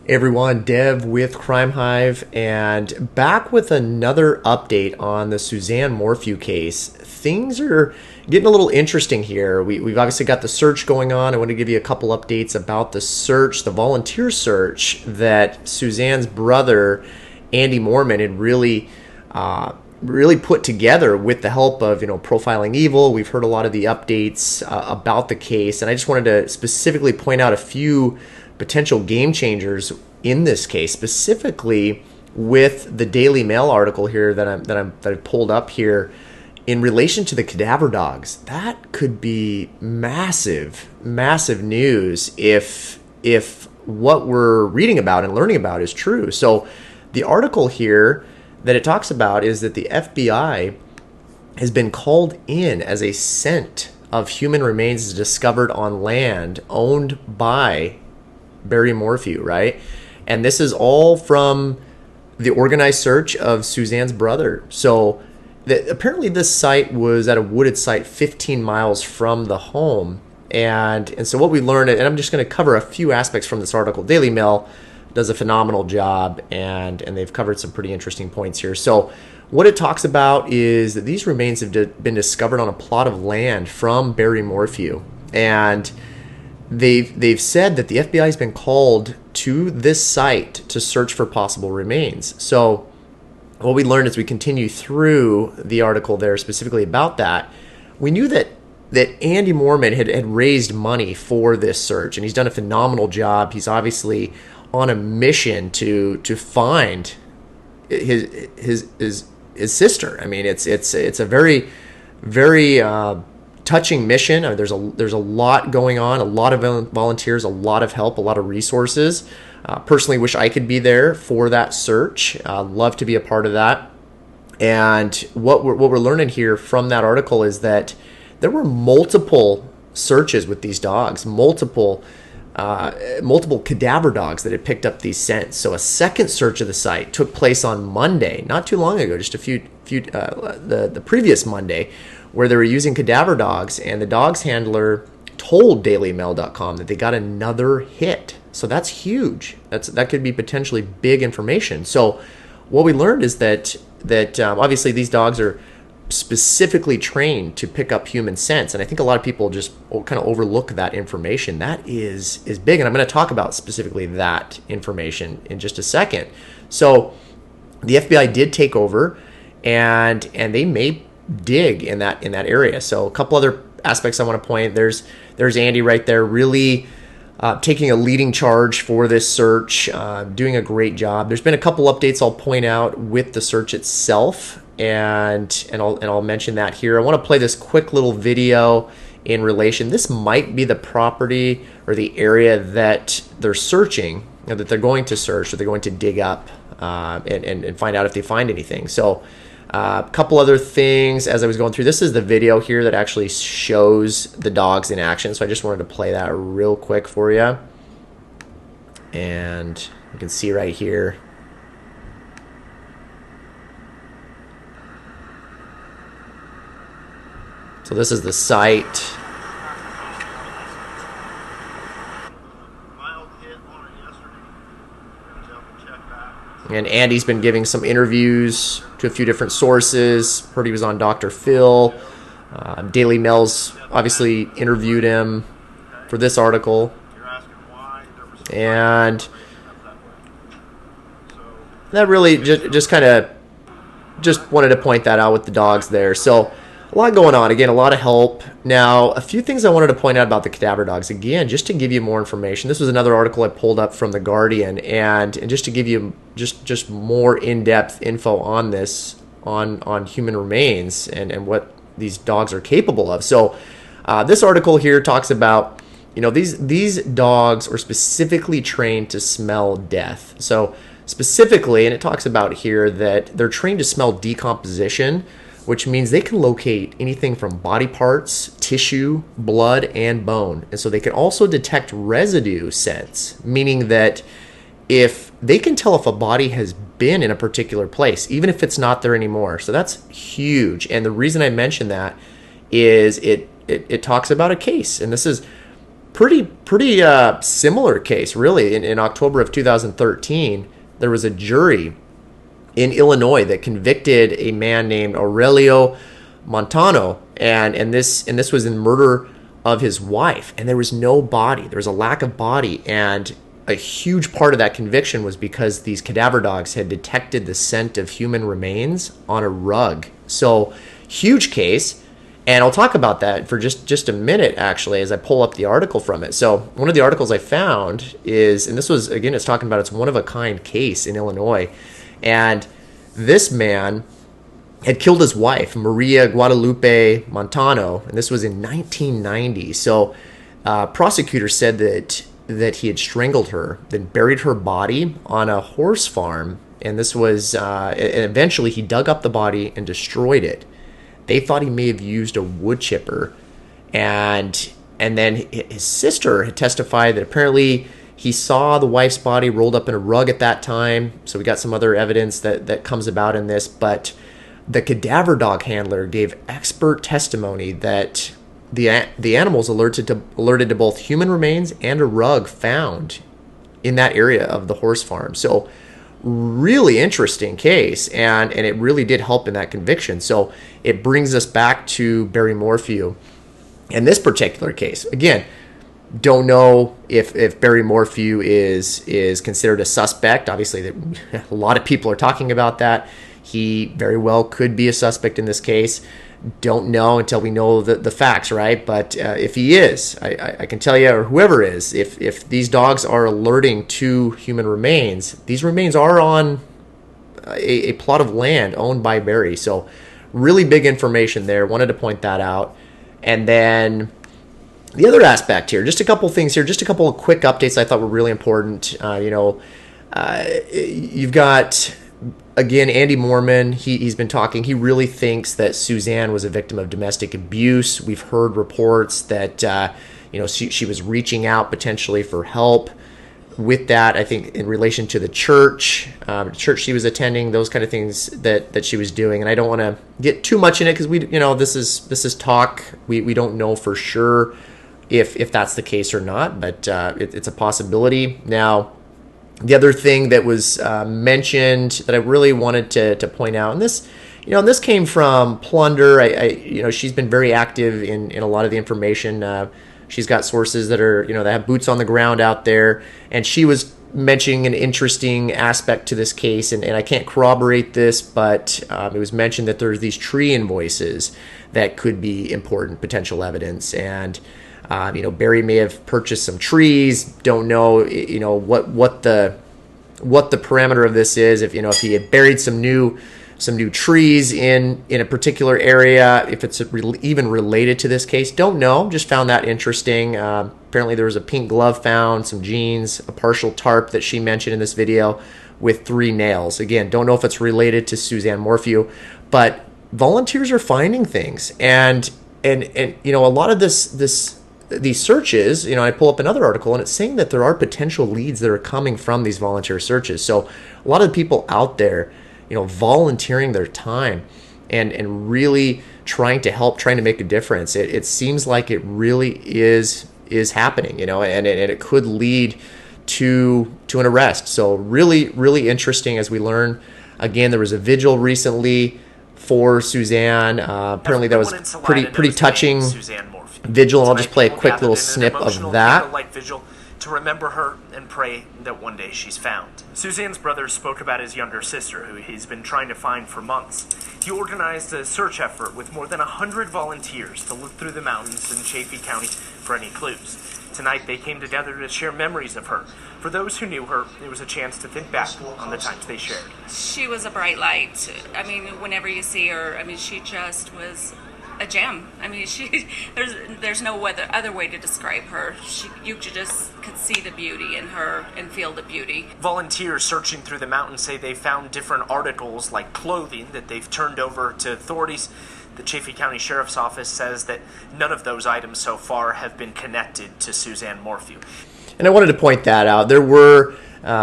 Hey everyone, Dev with Crime Hive, and back with another update on the Suzanne Morphew case. Things are getting a little interesting here. We've obviously got the search going on. I want to give you a couple updates about the search, the volunteer search that Suzanne's brother, Andy Moorman, had really put together with the help of, Profiling Evil. We've heard a lot of the updates about the case, and I just wanted to specifically point out a few potential game changers in this case, specifically with the Daily Mail article here that I've pulled up here in relation to the Cadaver Dogs. That could be massive news if what we're reading about and learning about is true. So the article here that it talks about is that the FBI has been called in as a scent of human remains discovered on land owned by Barry Morphew, right? And this is all from the organized search of Suzanne's brother. So apparently this site was at a wooded site 15 miles from the home. And so what we learned, and I'm just going to cover a few aspects from this article. Daily Mail does a phenomenal job, and they've covered some pretty interesting points here. So what it talks about is that these remains have been discovered on a plot of land from Barry Morphew. And they've said that the FBI has been called to this site to search for possible remains. So what we learned as we continue through the article there specifically about that, we knew that Andy Moorman had raised money for this search, and he's done a phenomenal job. He's obviously on a mission to find his sister. I mean, it's a very touching mission. There's a lot going on, a lot of volunteers, a lot of help, a lot of resources. Personally, wish I could be there for that search. Love to be a part of that. And what we're learning here from that article is that there were multiple searches with these dogs, multiple cadaver dogs that had picked up these scents. So a second search of the site took place on Monday, not too long ago, just the previous Monday, where they were using cadaver dogs, and the dogs handler told DailyMail.com that they got another hit. So that's huge. That could be potentially big information. So what we learned is that obviously these dogs are specifically trained to pick up human scents, and I think a lot of people just kind of overlook that information. That is big, and I'm going to talk about specifically that information in just a second. So the FBI did take over, and they may dig in that area. So a couple other aspects I want to point. There's Andy right there, really taking a leading charge for this search, doing a great job. There's been a couple updates I'll point out with the search itself, and I'll mention that here. I want to play this quick little video in relation. This might be the property or the area that they're searching, that they're going to search, or they're going to dig up and find out if they find anything. So a couple other things as I was going through. This is the video here that actually shows the dogs in action. So I just wanted to play that real quick for you. And you can see right here. So this is the site. And Andy's been giving some interviews to a few different sources. Heard he was on Dr. Phil. Daily Mail's obviously interviewed him for this article. And that really just wanted to point that out with the dogs there. So a lot going on. Again, a lot of help. Now, a few things I wanted to point out about the Cadaver Dogs. Again, just to give you more information. This was another article I pulled up from The Guardian, and just to give you just more in-depth info on this, on human remains and what these dogs are capable of. So this article here talks about, these dogs are specifically trained to smell death. So specifically, and it talks about here that they're trained to smell decomposition, which means they can locate anything from body parts, tissue, blood, and bone. And so they can also detect residue scents, meaning that if they can tell if a body has been in a particular place, even if it's not there anymore. So that's huge. And the reason I mention that is it talks about a case, and this is pretty similar case, really. In October of 2013, there was a jury in Illinois that convicted a man named Aurelio Montano, and this was in murder of his wife, and there was no body. There was a lack of body, and a huge part of that conviction was because these cadaver dogs had detected the scent of human remains on a rug. So, huge case. And I'll talk about that for just a minute, actually, as I pull up the article from it. So one of the articles I found is, and this was, again, it's talking about it's one-of-a-kind case in Illinois. And this man had killed his wife, Maria Guadalupe Montano, and this was in 1990. So prosecutors said that he had strangled her, then buried her body on a horse farm. And this was, and eventually he dug up the body and destroyed it. They thought he may have used a wood chipper, and then his sister had testified that apparently he saw the wife's body rolled up in a rug at that time. So we got some other evidence that comes about in this, but the cadaver dog handler gave expert testimony that the animals alerted to both human remains and a rug found in that area of the horse farm. So really interesting case, and it really did help in that conviction. So it brings us back to Barry Morphew in this particular case. Again, don't know if Barry Morphew is considered a suspect. Obviously, a lot of people are talking about that. He very well could be a suspect in this case. Don't know until we know the facts, right? But if he is, I can tell you, or whoever is, if these dogs are alerting to human remains, these remains are on a plot of land owned by Barry. So really big information there. Wanted to point that out. And then the other aspect here, just a couple things here, just a couple of quick updates I thought were really important. You've got, again, Andy Moorman, he's been talking. He really thinks that Suzanne was a victim of domestic abuse. We've heard reports that she was reaching out potentially for help with that. I think in relation to the church she was attending, those kind of things that she was doing. And I don't want to get too much in it because this is talk. We don't know for sure if that's the case or not, but it's a possibility. Now, the other thing that was mentioned that I really wanted to point out, and this came from Plunder. She's been very active in a lot of the information. She's got sources that are, that have boots on the ground out there, and she was mentioning an interesting aspect to this case, and I can't corroborate this, but it was mentioned that there's these tree invoices that could be important potential evidence, and Barry may have purchased some trees. Don't know, what the parameter of this is. If he had buried some new trees in a particular area, if it's even related to this case, don't know. Just found that interesting. Apparently there was a pink glove found, some jeans, a partial tarp that she mentioned in this video with 3 nails. Again, don't know if it's related to Suzanne Morphew, but volunteers are finding things, and a lot of these searches, I pull up another article and it's saying that there are potential leads that are coming from these volunteer searches. So a lot of the people out there, volunteering their time and really trying to help, trying to make a difference. It seems like it really is happening, and it could lead to an arrest. So really, really interesting as we learn. Again, there was a vigil recently for Suzanne. Apparently that was pretty touching vigil, and I'll just play a quick little snip of that. Vigil to remember her and pray that one day she's found. Suzanne's brother spoke about his younger sister, who he's been trying to find for months. He organized a search effort with more than 100 volunteers to look through the mountains in Chaffee County for any clues. Tonight they came together to share memories of her. For those who knew her, it was a chance to think back on the times they shared. She was a bright light. I mean, whenever you see her, she just was a gem. There's no other way to describe her. You just could see the beauty in her and feel the beauty. Volunteers searching through the mountains say they found different articles like clothing that they've turned over to authorities. The Chaffee County Sheriff's Office says that none of those items so far have been connected to Suzanne Morphew. And I wanted to point that out. There were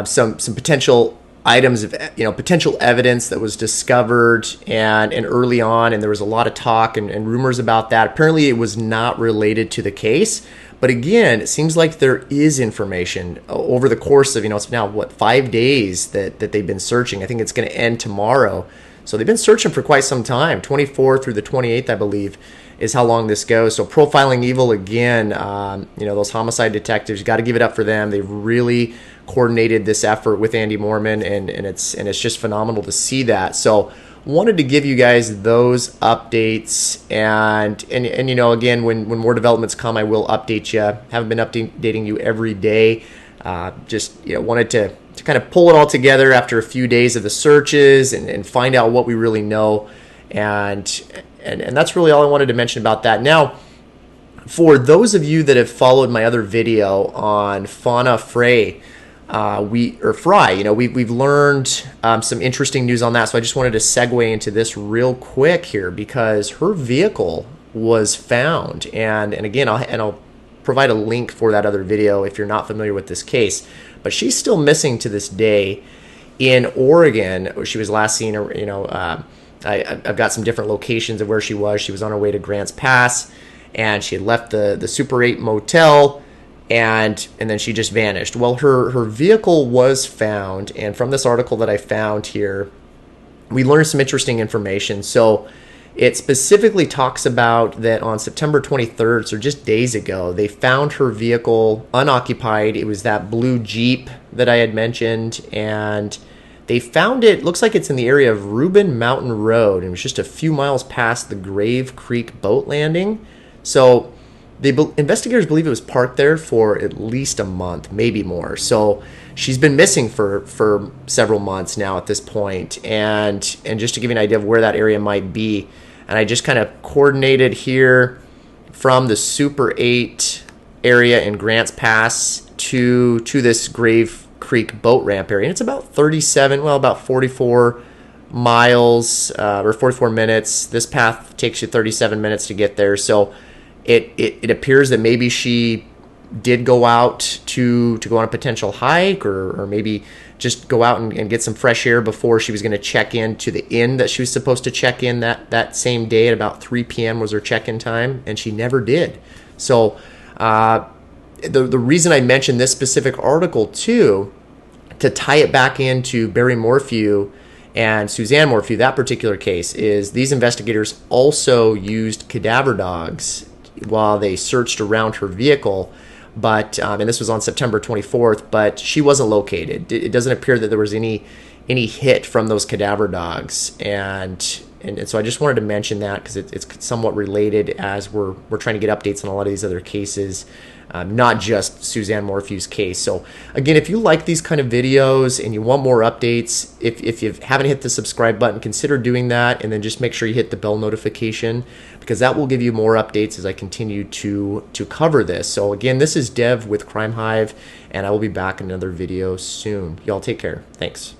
some potential items of potential evidence that was discovered and early on, and there was a lot of talk and rumors about that. Apparently it was not related to the case, but again, it seems like there is information over the course of it's now 5 days that they've been searching. I think it's going to end tomorrow, so they've been searching for quite some time. 24th through the 28th, I believe, is how long this goes. So Profiling Evil, again, those homicide detectives, you got to give it up for them. They've really coordinated this effort with Andy Moorman, and it's just phenomenal to see that. So wanted to give you guys those updates, and again, when more developments come, I will update you. Haven't been updating you every day. Wanted to kind of pull it all together after a few days of the searches and find out what we really know, and that's really all I wanted to mention about that. Now, for those of you that have followed my other video on Fauna Frey, we've learned some interesting news on that. So I just wanted to segue into this real quick here, because her vehicle was found, and again, I'll provide a link for that other video if you're not familiar with this case. But she's still missing to this day in Oregon. She was last seen, I've got some different locations of where she was. She was on her way to Grants Pass, and she had left the Super 8 motel, and then she just vanished. Well, her vehicle was found, and from this article that I found here, we learned some interesting information. So it specifically talks about that on September 23rd, so just days ago, they found her vehicle unoccupied. It was that blue Jeep that I had mentioned, and they found it, looks like it's in the area of Rubin Mountain Road, and it was just a few miles past the Grave Creek boat landing. So investigators believe it was parked there for at least a month, maybe more. So she's been missing for several months now at this point. And just to give you an idea of where that area might be, and I just kind of coordinated here from the Super 8 area in Grants Pass to this Grave Creek boat ramp area. And it's about 44 miles or 44 minutes. This path takes you 37 minutes to get there. So it appears that maybe she did go out to go on a potential hike, or maybe just go out and get some fresh air before she was going to check in to the inn that she was supposed to check in that same day at about 3 p.m. was her check-in time, and she never did. So the reason I mentioned this specific article too, to tie it back into Barry Morphew and Suzanne Morphew, that particular case, is these investigators also used cadaver dogs while they searched around her vehicle, but and this was on September 24th, but she wasn't located. It doesn't appear that there was any hit from those cadaver dogs, and so I just wanted to mention that because it's somewhat related as we're trying to get updates on a lot of these other cases, not just Suzanne Morphew's case. So again, if you like these kind of videos and you want more updates, if you haven't hit the subscribe button, consider doing that, and then just make sure you hit the bell notification, because that will give you more updates as I continue to cover this. So again, this is Dev with Crime Hive, and I will be back in another video soon. Y'all take care. Thanks.